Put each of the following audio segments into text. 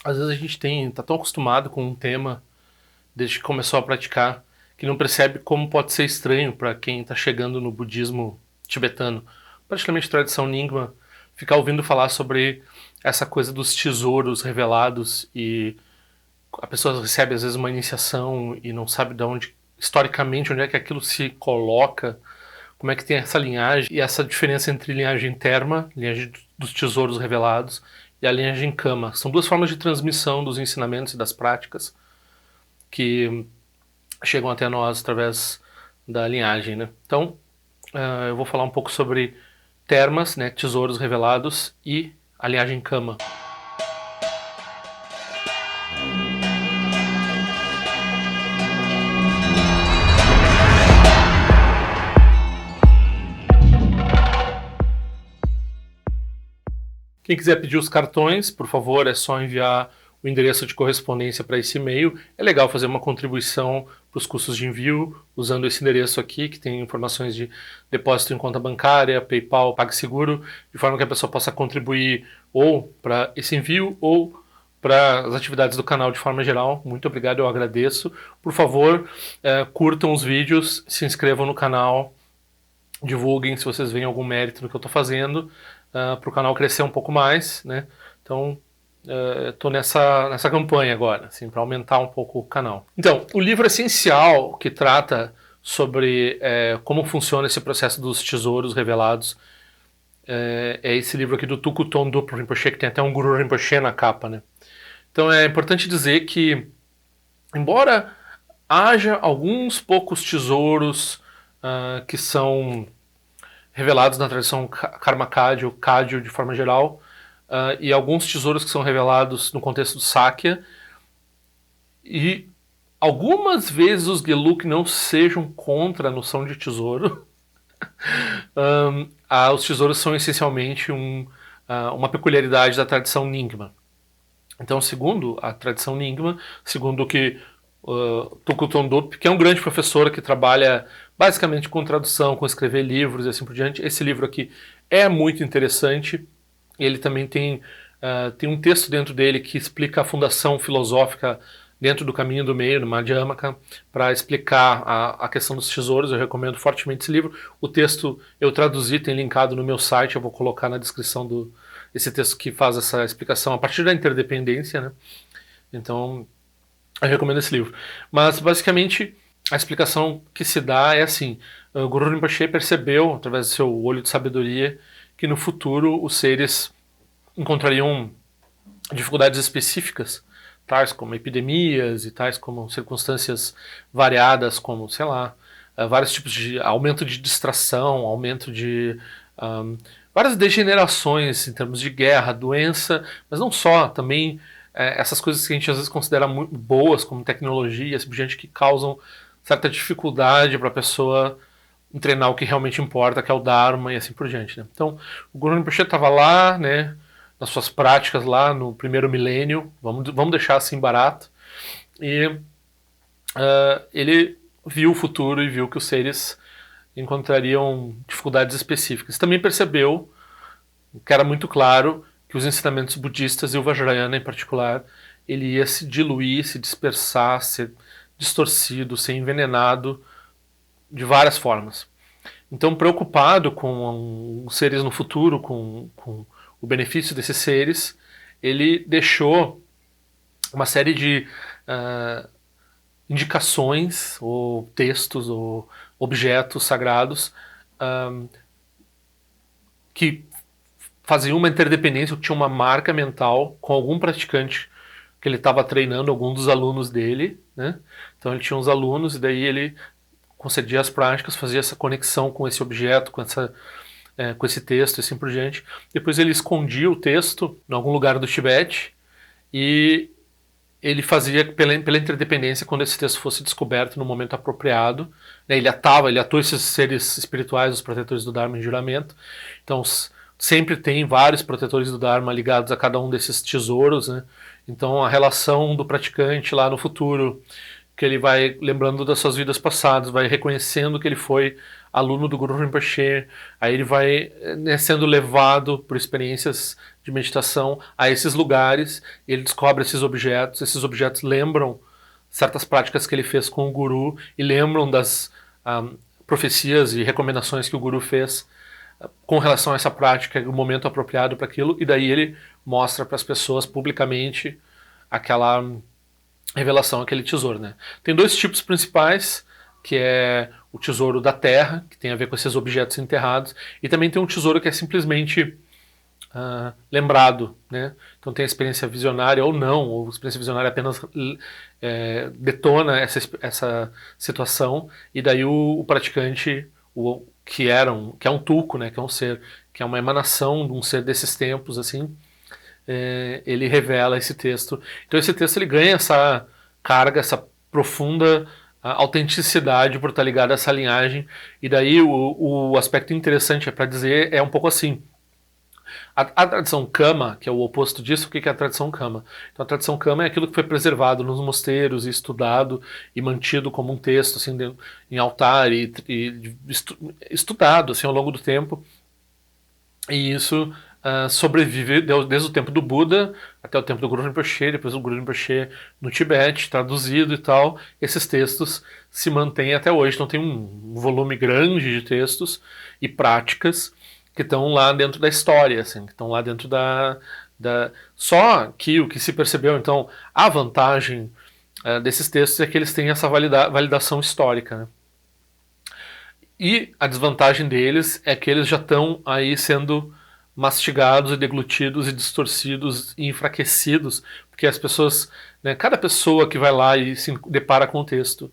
Às vezes a gente tá tão acostumado com um tema desde que começou a praticar que não percebe como pode ser estranho para quem está chegando no budismo tibetano, praticamente tradição Nyingma, ficar ouvindo falar sobre essa coisa dos tesouros revelados e a pessoa recebe às vezes uma iniciação e não sabe de onde, historicamente, onde é que aquilo se coloca, como é que tem essa linhagem e essa diferença entre linhagem terma, linhagem dos tesouros revelados, e a linhagem kama. São duas formas de transmissão dos ensinamentos e das práticas que chegam até nós através da linhagem, né? Então, eu vou falar um pouco sobre termas, né, tesouros revelados, e a linhagem kama. Quem quiser pedir os cartões, por favor, é só enviar o endereço de correspondência para esse e-mail. É legal fazer uma contribuição para os custos de envio usando esse endereço aqui, que tem informações de depósito em conta bancária, PayPal, PagSeguro, de forma que a pessoa possa contribuir ou para esse envio ou para as atividades do canal de forma geral. Muito obrigado, eu agradeço. Por favor, curtam os vídeos, se inscrevam no canal, divulguem se vocês veem algum mérito no que eu estou fazendo, para o canal crescer um pouco mais, né? Então, estou nessa campanha agora, assim, para aumentar um pouco o canal. Então, o livro essencial que trata sobre como funciona esse processo dos tesouros revelados é esse livro aqui do Tuku Thondup Rinpoche, que tem até um Guru Rinpoche na capa, né? Então é importante dizer que, embora haja alguns poucos tesouros que são revelados na tradição Karma Kagyu de forma geral, e alguns tesouros que são revelados no contexto do Sakya, e algumas vezes os Geluk não sejam contra a noção de tesouro. Os tesouros são essencialmente uma peculiaridade da tradição Nyingma. Então, segundo a tradição Nyingma, segundo o que Tuku Thondup, que é um grande professor que trabalha basicamente com tradução, com escrever livros e assim por diante, esse livro aqui é muito interessante. Ele também tem um texto dentro dele que explica a fundação filosófica dentro do caminho do meio, no Madhyamaka, para explicar a questão dos tesouros. Eu recomendo fortemente esse livro. O texto eu traduzi, tem linkado no meu site, eu vou colocar na descrição esse texto que faz essa explicação a partir da interdependência, né? Então, eu recomendo esse livro. Mas, basicamente, a explicação que se dá é assim: o Guru Rinpoche percebeu, através do seu olho de sabedoria, que no futuro os seres encontrariam dificuldades específicas, tais como epidemias e tais como circunstâncias variadas, como, sei lá, vários tipos de aumento de distração, aumento de várias degenerações em termos de guerra, doença, mas não só, também essas coisas que a gente às vezes considera muito boas, como tecnologia, assim, gente que causam certa dificuldade para a pessoa treinar o que realmente importa, que é o Dharma e assim por diante, né? Então, o Guru Rinpoche estava lá, né, nas suas práticas lá no primeiro milênio, vamos deixar assim barato, e ele viu o futuro e viu que os seres encontrariam dificuldades específicas. Também percebeu, que era muito claro, que os ensinamentos budistas e o Vajrayana em particular, ele ia se diluir, se dispersar, ser distorcido, ser envenenado de várias formas. Então, preocupado com os seres no futuro, com o benefício desses seres, ele deixou uma série de indicações, ou textos, ou objetos sagrados que faziam uma interdependência, que tinha uma marca mental com algum praticante que ele estava treinando, algum dos alunos dele, né? Então ele tinha uns alunos e daí ele concedia as práticas, fazia essa conexão com esse objeto, com esse texto e assim por diante. Depois ele escondia o texto em algum lugar do Tibete e ele fazia pela interdependência, quando esse texto fosse descoberto no momento apropriado, né, ele atua esses seres espirituais, os protetores do Dharma em juramento. Então sempre tem vários protetores do Dharma ligados a cada um desses tesouros, né? Então a relação do praticante lá no futuro, que ele vai lembrando das suas vidas passadas, vai reconhecendo que ele foi aluno do Guru Rinpoche, aí ele vai, né, sendo levado por experiências de meditação a esses lugares, ele descobre esses objetos lembram certas práticas que ele fez com o guru e lembram das profecias e recomendações que o guru fez com relação a essa prática, o momento apropriado para aquilo, e daí ele mostra para as pessoas publicamente aquela revelação, aquele tesouro, né? Tem dois tipos principais, que é o tesouro da terra, que tem a ver com esses objetos enterrados, e também tem um tesouro que é simplesmente lembrado, né? Então tem a experiência visionária ou não, ou a experiência visionária apenas detona essa situação, e daí o praticante, que é um tulku, né? Que é um ser, que é uma emanação de um ser desses tempos, assim, ele revela esse texto. Então esse texto ele ganha essa carga, essa profunda autenticidade por estar ligado a essa linhagem, e daí o aspecto interessante para dizer é um pouco assim. A tradição Kama, que é o oposto disso, o que é a tradição Kama? Então a tradição Kama é aquilo que foi preservado nos mosteiros e estudado e mantido como um texto assim, em altar e estudado assim, ao longo do tempo. E isso sobrevive desde o tempo do Buda até o tempo do Guru Rinpoche, depois do Guru Rinpoche no Tibete, traduzido e tal. Esses textos se mantêm até hoje. Então tem um volume grande de textos e práticas que estão lá dentro da história, assim, que estão lá dentro Só que o que se percebeu, então, a vantagem desses textos é que eles têm essa validação histórica, né? E a desvantagem deles é que eles já estão aí sendo mastigados e deglutidos e distorcidos e enfraquecidos, porque as pessoas, né, cada pessoa que vai lá e se depara com o texto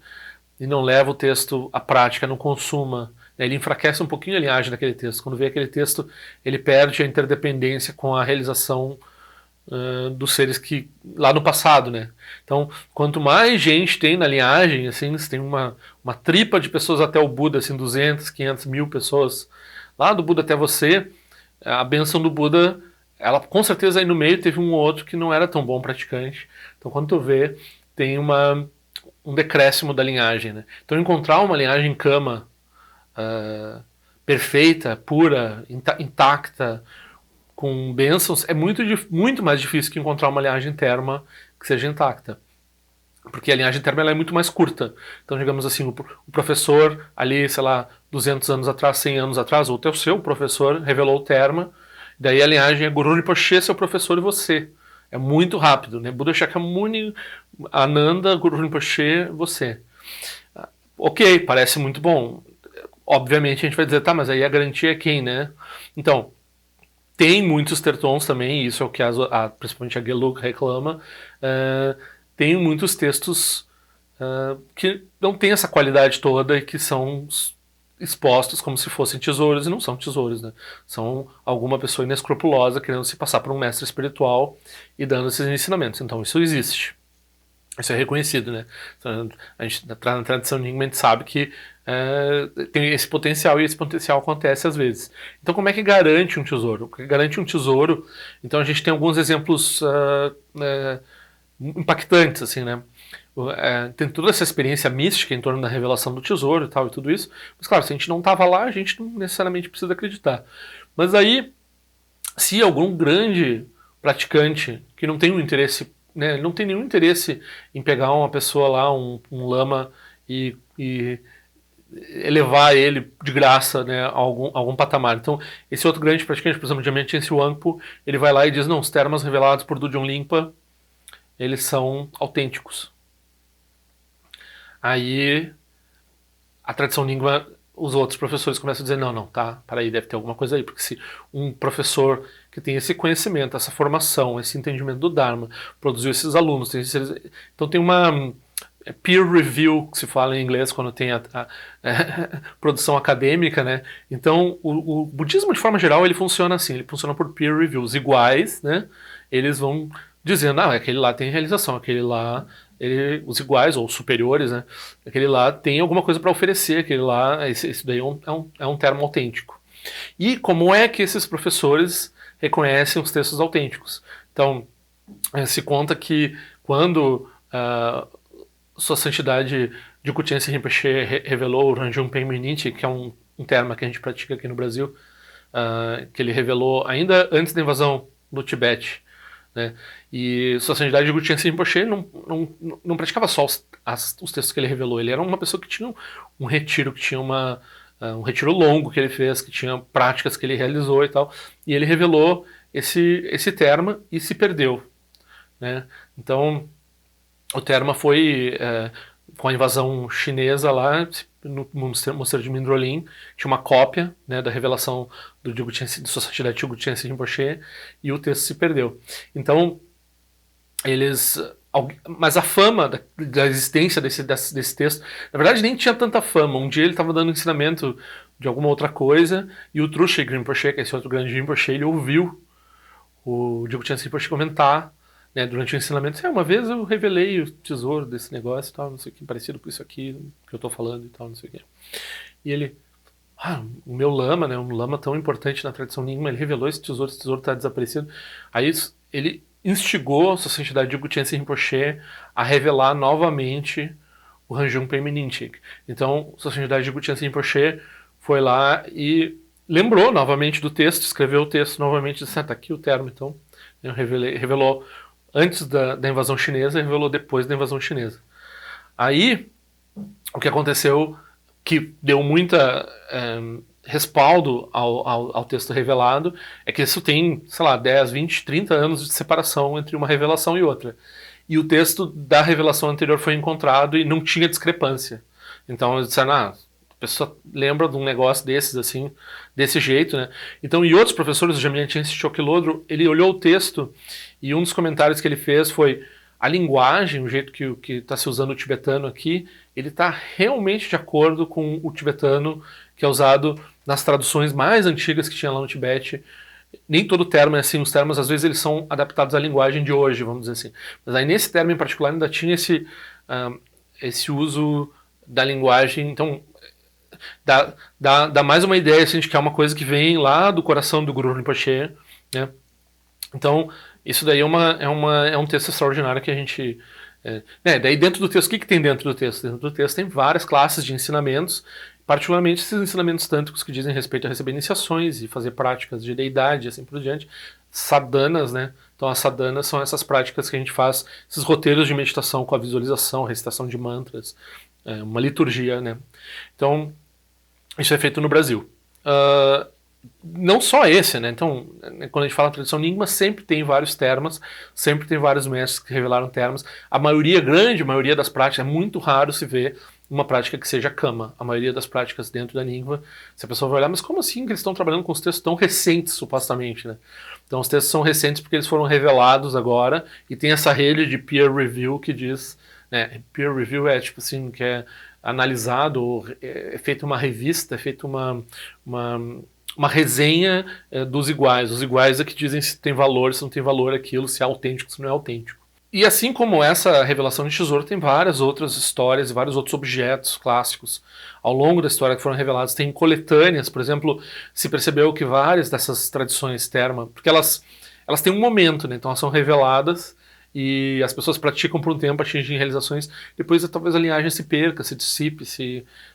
e não leva o texto à prática, não consuma, né, ele enfraquece um pouquinho a linhagem daquele texto. Quando vê aquele texto, ele perde a interdependência com a realização dos seres que lá no passado, né? Então, quanto mais gente tem na linhagem, assim, você tem uma tripa de pessoas até o Buda, assim, 200, 500 mil pessoas, lá do Buda até você, a benção do Buda, ela com certeza aí no meio teve um ou outro que não era tão bom praticante. Então, quando tu vê, tem um decréscimo da linhagem, né? Então, encontrar uma linhagem Kama perfeita, pura, intacta, com bênçãos, é muito mais difícil que encontrar uma linhagem terma que seja intacta. Porque a linhagem terma ela é muito mais curta. Então, digamos assim, o professor ali, sei lá, 200 anos atrás, 100 anos atrás, ou até o seu professor revelou o terma, daí a linhagem é Guru Rinpoche, seu professor e você. É muito rápido, né? Buda Shakyamuni, Ananda, Guru Rinpoche, você. Ok, parece muito bom. Obviamente a gente vai dizer, tá, mas aí a garantia é quem, né? Então, tem muitos tertons também, isso é o que principalmente a Gelug reclama. Tem muitos textos que não têm essa qualidade toda e que são expostos como se fossem tesouros, e não são tesouros, né? São alguma pessoa inescrupulosa querendo se passar por um mestre espiritual e dando esses ensinamentos. Então isso existe. Isso é reconhecido, né? A gente, na tradição Nyingma, a gente sabe que tem esse potencial, e esse potencial acontece às vezes. Então, como é que garante um tesouro? O que garante um tesouro? Então, a gente tem alguns exemplos impactantes, assim, né? Tem toda essa experiência mística em torno da revelação do tesouro e tal, e tudo isso. Mas, claro, se a gente não estava lá, a gente não necessariamente precisa acreditar. Mas aí, se algum grande praticante que não tem um interesse, né, não tem nenhum interesse em pegar uma pessoa lá, um lama, e elevar ele de graça, né, a algum patamar. Então, esse outro grande praticante, por exemplo, Jagmeet Chense Wangpo, ele vai lá e diz, não, os termas revelados por Dudjom Linpa, eles são autênticos. Aí, a tradição Nyingma, os outros professores começam a dizer, não, tá, peraí, deve ter alguma coisa aí, porque se um professor que tem esse conhecimento, essa formação, esse entendimento do Dharma, produziu esses alunos, então tem uma peer review, que se fala em inglês quando tem a produção acadêmica, né? Então, o budismo, de forma geral, ele funciona assim, ele funciona por peer reviews iguais, né? Eles vão dizendo, aquele lá tem realização, aquele lá, os iguais ou superiores, né? Aquele lá tem alguma coisa para oferecer, aquele lá, esse daí é um termo autêntico. E como é que esses professores reconhecem os textos autênticos? Então, se conta que quando Sua Santidade Jukku Chense Rinpoche revelou o Ranjung Penmin Ninti, que é um termo que a gente pratica aqui no Brasil, que ele revelou ainda antes da invasão no Tibete, né? E Sua Santidade Dilgo Khyentse Rinpoche não praticava só os textos que ele revelou, ele era uma pessoa que tinha um retiro, que tinha um retiro longo que ele fez, que tinha práticas que ele realizou e tal, e ele revelou esse terma e se perdeu, né? Então, o terma foi, com a invasão chinesa lá, no mosteiro de Mindrolin, tinha uma cópia, né, da revelação de Sua Santidade Dilgo Khyentse Rinpoche, e o texto se perdeu. Então, mas a fama da existência desse texto, na verdade nem tinha tanta fama. Um dia ele estava dando ensinamento de alguma outra coisa, e o Trungpa Rinpoche, que é esse outro grande Rinpoche, ele ouviu o Dilgo Khyentse Rinpoche comentar, né, durante o ensinamento, uma vez eu revelei o tesouro desse negócio e tal, não sei o que, parecido com isso aqui que eu estou falando e tal, não sei o que. E ele, o meu lama, né, um lama tão importante na tradição Nyingma, ele revelou esse tesouro está desaparecido. Aí ele instigou a Sua Santidade Dilgo Khyentse Rinpoche a revelar novamente o Ranjung Pema Nyingtik. Então, Sua Santidade Dilgo Khyentse Rinpoche foi lá e lembrou novamente do texto, escreveu o texto novamente, disse, tá aqui o termo, então. Revelou antes da invasão chinesa e revelou depois da invasão chinesa. Aí, o que aconteceu, que deu muita respaldo ao texto revelado, é que isso tem, sei lá, 10, 20, 30 anos de separação entre uma revelação e outra. E o texto da revelação anterior foi encontrado e não tinha discrepância. Então eles disseram, a pessoa lembra de um negócio desses, assim, desse jeito, né? Então, e outros professores, o Jamyantien Choklodro, ele olhou o texto e um dos comentários que ele fez foi a linguagem, o jeito que está se usando o tibetano aqui, ele está realmente de acordo com o tibetano que é usado nas traduções mais antigas que tinha lá no Tibete. Nem todo termo é assim, os termos às vezes eles são adaptados à linguagem de hoje, vamos dizer assim. Mas aí nesse termo em particular ainda tinha esse uso da linguagem, então dá mais uma ideia assim, de que é uma coisa que vem lá do coração do Guru Rinpoche, né? Então, isso daí é um texto extraordinário que a gente... daí dentro do texto, o que tem dentro do texto? Dentro do texto tem várias classes de ensinamentos, particularmente esses ensinamentos tântricos que dizem respeito a receber iniciações e fazer práticas de deidade e assim por diante. Sadhanas, né? Então as sadhanas são essas práticas que a gente faz, esses roteiros de meditação com a visualização, recitação de mantras, uma liturgia, né? Então, isso é feito no Brasil. Não só esse, né? Então, quando a gente fala em tradição Nyingma, sempre tem vários termas, sempre tem vários mestres que revelaram termas. A maioria, grande maioria das práticas, é muito raro se ver uma prática que seja Kama. A maioria das práticas dentro da Nyingma, se a pessoa vai olhar, mas como assim que eles estão trabalhando com os textos tão recentes, supostamente, né? Então, os textos são recentes porque eles foram revelados agora e tem essa rede de peer review que diz, né? Peer review é tipo assim, que é analisado, é feita uma revista, é feita uma resenha dos iguais. Os iguais é que dizem se tem valor, se não tem valor aquilo, se é autêntico, se não é autêntico. E assim como essa revelação de tesouro, tem várias outras histórias e vários outros objetos clássicos ao longo da história que foram revelados. Tem coletâneas, por exemplo, se percebeu que várias dessas tradições terma, porque elas têm um momento, né? Então elas são reveladas e as pessoas praticam por um tempo, atingem realizações, depois talvez a linhagem se perca, se dissipe,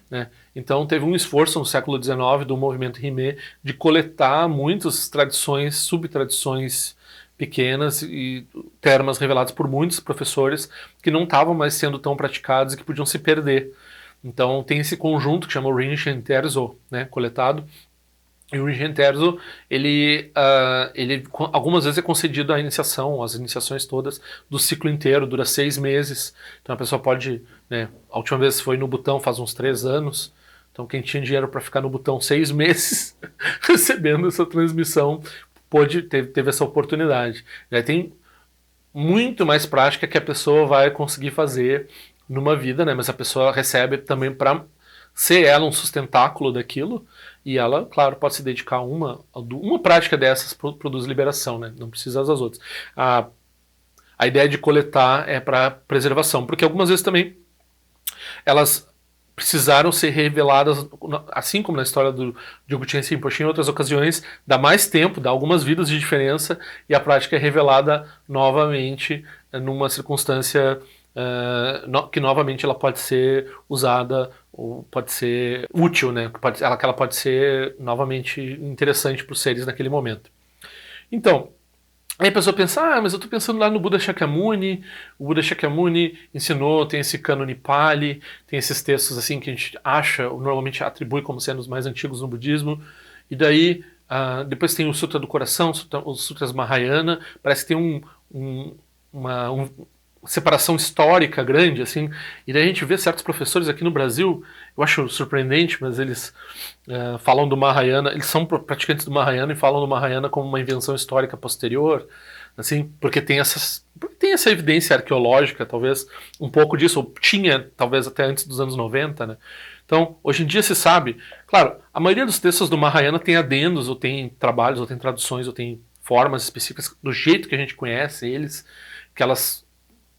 né? Então teve um esforço no século XIX do movimento Rimé de coletar muitas tradições, subtradições pequenas e termas revelados por muitos professores que não estavam mais sendo tão praticados e que podiam se perder. Então tem esse conjunto que chama o Rinchen Terzo, né, coletado. E o Rinchen Terzo, ele algumas vezes é concedido a iniciação, as iniciações todas do ciclo inteiro, dura 6 meses. Então a pessoa pode, né, a última vez foi no Butão faz uns 3 anos, então quem tinha dinheiro para ficar no Butão 6 meses recebendo essa transmissão, teve essa oportunidade. Aí tem muito mais prática que a pessoa vai conseguir fazer numa vida, né? Mas a pessoa recebe também para ser ela um sustentáculo daquilo, e ela, claro, pode se dedicar a uma prática dessas produz liberação, né? Não precisa das outras. A ideia de coletar é para preservação, porque algumas vezes também elas precisaram ser reveladas, assim como na história do Dilgo Khyentse Rinpoche, em outras ocasiões, dá mais tempo, dá algumas vidas de diferença, e a prática é revelada novamente numa circunstância que novamente ela pode ser usada, ou pode ser útil, né? Que ela pode ser novamente interessante para os seres naquele momento. Então, Aí a pessoa pensa, mas eu estou pensando lá no Buda Shakyamuni, o Buda Shakyamuni ensinou, tem esse cânone Pali, tem esses textos assim que a gente acha, normalmente atribui como sendo os mais antigos no budismo, e daí depois tem o Sutra do Coração, os Sutras Mahayana, parece que tem uma separação histórica grande, assim, e daí a gente vê certos professores aqui no Brasil, eu acho surpreendente, mas eles falam do Mahayana, eles são praticantes do Mahayana e falam do Mahayana como uma invenção histórica posterior, assim, porque tem essa evidência arqueológica, talvez, um pouco disso, ou tinha, talvez, até antes dos anos 90, né? Então, hoje em dia se sabe, claro, a maioria dos textos do Mahayana tem adendos, ou tem trabalhos, ou tem traduções, ou tem formas específicas, do jeito que a gente conhece eles, que elas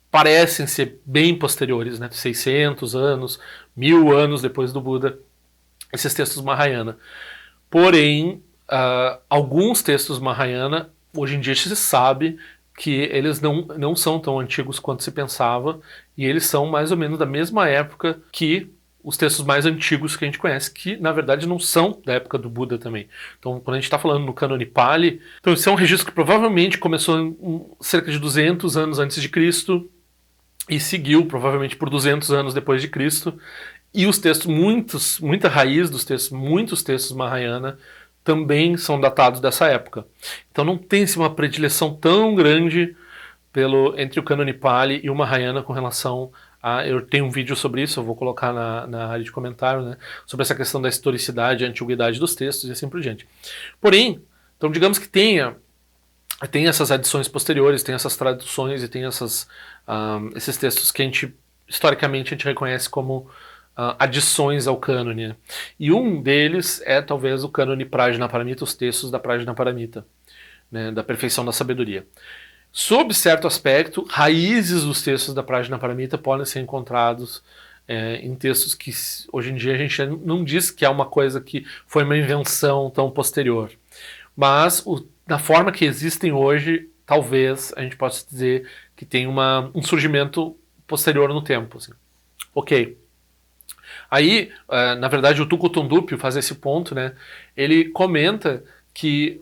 parecem ser bem posteriores, né? 600 anos, 1000 anos depois do Buda, esses textos Mahayana. Porém, alguns textos Mahayana, hoje em dia se sabe que eles não são tão antigos quanto se pensava, e eles são mais ou menos da mesma época que os textos mais antigos que a gente conhece, que na verdade não são da época do Buda também. Então, quando a gente está falando no cânone Pali, então esse é um registro que provavelmente começou cerca de 200 anos antes de Cristo, e seguiu provavelmente por 200 anos depois de Cristo, e os textos, muita raiz dos textos, muitos textos Mahayana também são datados dessa época. Então não tem-se uma predileção tão grande entre o cânone Pali e o Mahayana com relação a... Eu tenho um vídeo sobre isso, eu vou colocar na área de comentário, né, sobre essa questão da historicidade, a antiguidade dos textos e assim por diante. Porém, então digamos que tem essas adições posteriores, tem essas traduções e tem esses textos que historicamente a gente reconhece como adições ao cânone. Né? E um deles é talvez o cânone Prajnaparamita, os textos da Prajnaparamita, né, da perfeição da sabedoria. Sob certo aspecto, raízes dos textos da Prajnaparamita podem ser encontrados em textos que hoje em dia a gente não diz que é uma coisa que foi uma invenção tão posterior. Mas na forma que existem hoje, talvez a gente possa dizer que tem um surgimento posterior no tempo. Assim. Ok. Aí, na verdade, o Tuko Tondupio faz esse ponto, né? Ele comenta que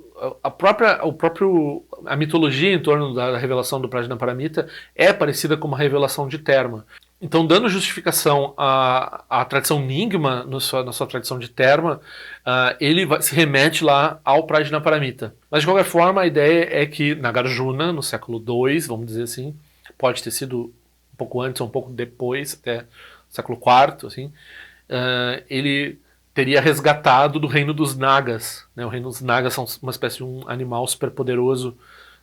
a mitologia em torno da revelação do Prajnaparamita é parecida com uma revelação de Terma. Então, dando justificação à tradição Nyingma, na sua tradição de Terma, ele se remete lá ao Prajnaparamita. Mas, de qualquer forma, a ideia é que Nagarjuna, no século II, vamos dizer assim, pode ter sido um pouco antes ou um pouco depois, até século IV, assim, ele teria resgatado do reino dos Nagas. Né? O reino dos Nagas são uma espécie de um animal superpoderoso,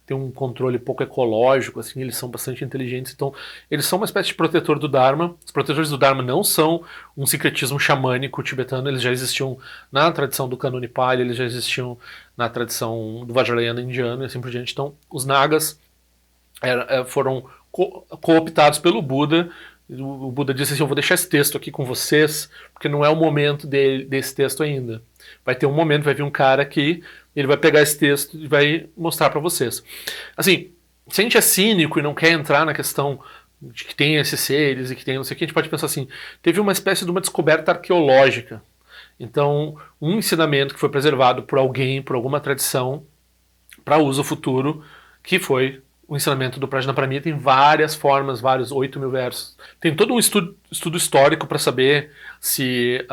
tem um controle pouco ecológico, assim, eles são bastante inteligentes, então eles são uma espécie de protetor do Dharma. Os protetores do Dharma não são um sincretismo xamânico tibetano, eles já existiam na tradição do Cânone Pali, eles já existiam na tradição do Vajrayana indiano e assim por diante. Então, os Nagas foram cooptados pelo Buda. O Buda disse assim, eu vou deixar esse texto aqui com vocês, porque não é o momento desse texto ainda. Vai ter um momento, vai vir um cara aqui, ele vai pegar esse texto e vai mostrar para vocês. Assim, se a gente é cínico e não quer entrar na questão de que tem esses seres e que tem não sei o que, a gente pode pensar assim, teve uma espécie de uma descoberta arqueológica. Então, um ensinamento que foi preservado por alguém, por alguma tradição, para uso futuro, que foi o ensinamento do Prajnaparamita em várias formas, vários 8.000 versos. Tem todo um estudo histórico para saber se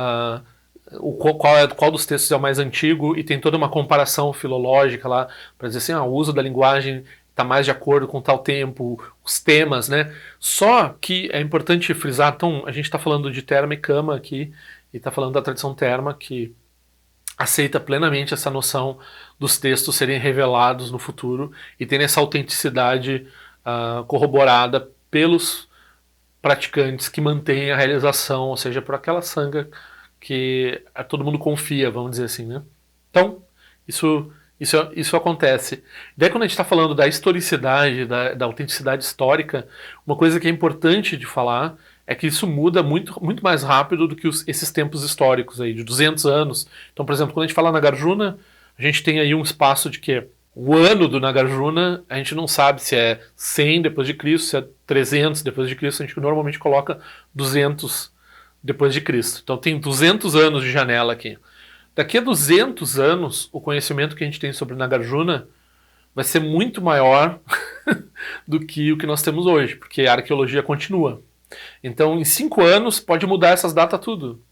qual dos textos é o mais antigo, e tem toda uma comparação filológica lá para dizer assim, o uso da linguagem está mais de acordo com tal tempo, os temas, né? Só que é importante frisar, então a gente está falando de Terma e Kama aqui, e está falando da tradição Terma, que aceita plenamente essa noção dos textos serem revelados no futuro e terem essa autenticidade corroborada pelos praticantes que mantêm a realização, ou seja, por aquela sanga que todo mundo confia, vamos dizer assim, né? Então, isso acontece. Daí quando a gente está falando da historicidade, da autenticidade histórica, uma coisa que é importante de falar é que isso muda muito, muito mais rápido do que esses tempos históricos aí, de 200 anos. Então, por exemplo, quando a gente fala Nagarjuna, a gente tem aí um espaço de que o ano do Nagarjuna, a gente não sabe se é 100 depois de Cristo, se é 300 depois de Cristo, a gente normalmente coloca 200 depois de Cristo. Então tem 200 anos de janela aqui. Daqui a 200 anos, o conhecimento que a gente tem sobre Nagarjuna vai ser muito maior do que o que nós temos hoje, porque a arqueologia continua. Então, em 5 anos, pode mudar essas datas tudo.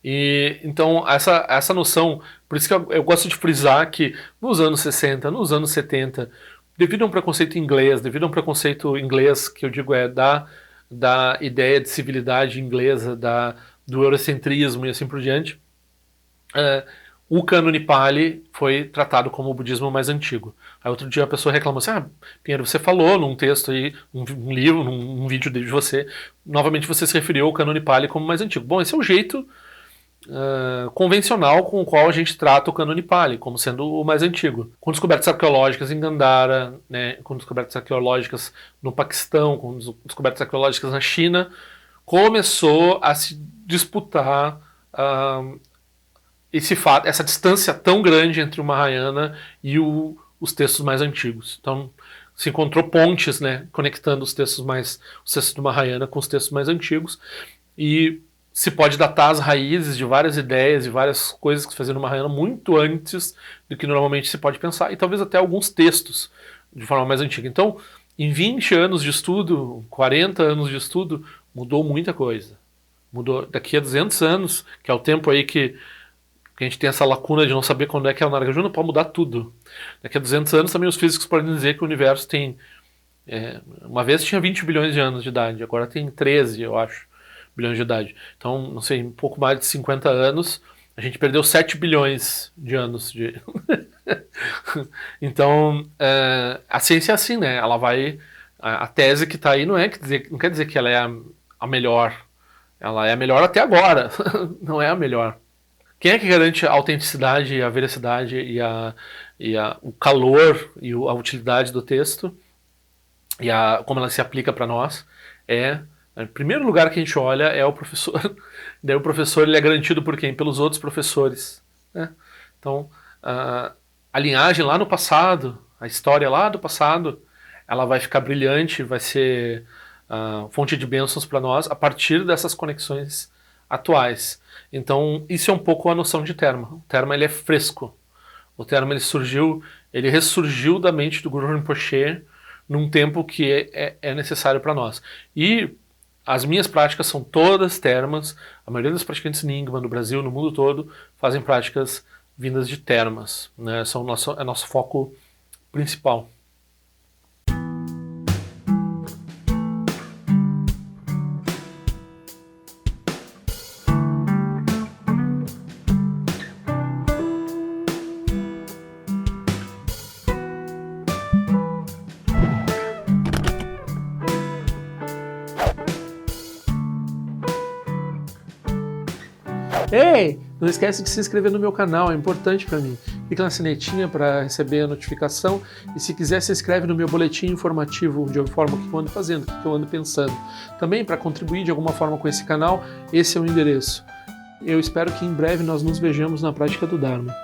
E então essa noção, por isso que eu gosto de frisar que nos anos 60, nos anos 70, devido a um preconceito inglês, devido a um preconceito inglês, que eu digo da ideia de civilidade inglesa, do eurocentrismo e assim por diante, é, o cânone Pali foi tratado como o budismo mais antigo. Aí outro dia a pessoa reclamou assim, Pinheiro, você falou num texto aí, num livro, num vídeo de você, novamente você se referiu ao cânone Pali como mais antigo. Bom, esse é o jeito convencional com o qual a gente trata o cânone Pali, como sendo o mais antigo. Com descobertas arqueológicas em Gandhara, né, com descobertas arqueológicas no Paquistão, com descobertas arqueológicas na China, começou a se disputar essa distância tão grande entre o Mahayana e os textos mais antigos. Então, se encontrou pontes, né, conectando os textos do Mahayana com os textos mais antigos, e se pode datar as raízes de várias ideias e várias coisas que se faziam no Mahayana muito antes do que normalmente se pode pensar, e talvez até alguns textos de forma mais antiga. Então, em 20 anos de estudo, 40 anos de estudo, mudou muita coisa. Mudou daqui a 200 anos, que é o tempo aí que a gente tem essa lacuna de não saber quando é que é o Nagarjuna, pode mudar tudo. Daqui a 200 anos também os físicos podem dizer que o universo tem... uma vez tinha 20 bilhões de anos de idade, agora tem 13, eu acho, bilhões de idade. Então, não sei, um pouco mais de 50 anos, a gente perdeu 7 bilhões de anos de... Então, a ciência é assim, né? Ela vai... A tese que está aí não quer dizer que ela é a melhor. Ela é a melhor até agora. Não é a melhor. Quem é que garante a autenticidade, a veracidade o calor e a utilidade do texto e como ela se aplica para nós? Em primeiro lugar que a gente olha é o professor. Daí o professor ele é garantido por quem? Pelos outros professores. Né? Então, a linhagem lá no passado, a história lá do passado, ela vai ficar brilhante, vai ser fonte de bênçãos para nós a partir dessas conexões atuais. Então, isso é um pouco a noção de Terma. O Terma ele é fresco. O Terma ele ressurgiu da mente do Guru Rinpoche num tempo que é necessário para nós. E as minhas práticas são todas termas. A maioria dos praticantes Nyingma no Brasil, no mundo todo, fazem práticas vindas de termas. Né? É nosso foco principal. Ei, não esquece de se inscrever no meu canal, é importante para mim. Clica na sinetinha para receber a notificação e se quiser se inscreve no meu boletim informativo de forma que eu ando fazendo, o que eu ando pensando. Também para contribuir de alguma forma com esse canal, esse é o endereço. Eu espero que em breve nós nos vejamos na prática do Dharma.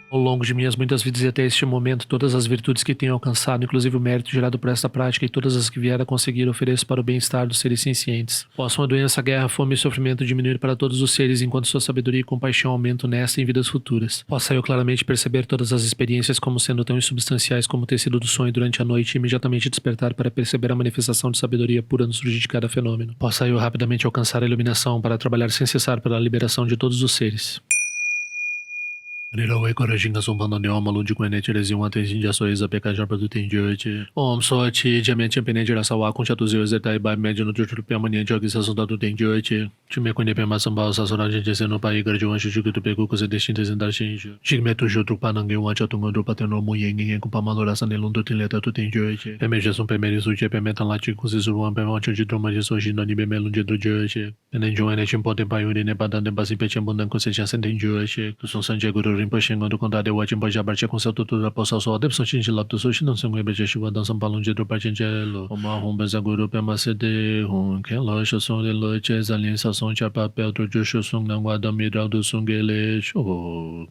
Ao longo de minhas muitas vidas e até este momento, todas as virtudes que tenho alcançado, inclusive o mérito gerado por esta prática e todas as que vier a conseguir, ofereço para o bem-estar dos seres sencientes. Possam a doença, a guerra, a fome e o sofrimento diminuir para todos os seres, enquanto sua sabedoria e compaixão aumentam nesta e em vidas futuras. Possa eu claramente perceber todas as experiências como sendo tão insubstanciais como o tecido do sonho durante a noite e imediatamente despertar para perceber a manifestação de sabedoria pura no surgir de cada fenômeno. Possa eu rapidamente alcançar a iluminação para trabalhar sem cessar pela liberação de todos os seres. Nirawe Korajinga Sumpano Neoma Lundi Kwene Tirezi Wante Jinja Soiza Peka Jarpa do Tendioti. Om Sochi Jamia Champene Jirasawa com Chatuzio Zetai Bai Médio no Jutrupi Amania Jogi Sasunda do Tendioti. Time Kwene Pema Sambao Sasura Jinjese no Pai Garjuan Shujuku do Pegu Kose Destintes em Darshinju. Jigmetu Jutru Panangue Wancha Tungondo Pateno Muyeng com Pamalora Sanelun Tileta do Tendioti. Pemejasun Pemerisu Jepemetan Lati Kusizuruan Pemancho de Droma de Soji no Nibe Melun de Drujoti. Nenjuane Chimpote Payuri Nebadan de Basipechambundan Conseja Sentendioti. Kusun Sanje Guru Rinpoche quando condado eu atim pode abartir com seu tutor da poça só deve só tinge lapto sushi não se mueve de chuva dançam balão de do partingelo uma rumba zaguru pema cede rum que loja som de loja aliança som de papel do jusho sung não guarda miral do sungele show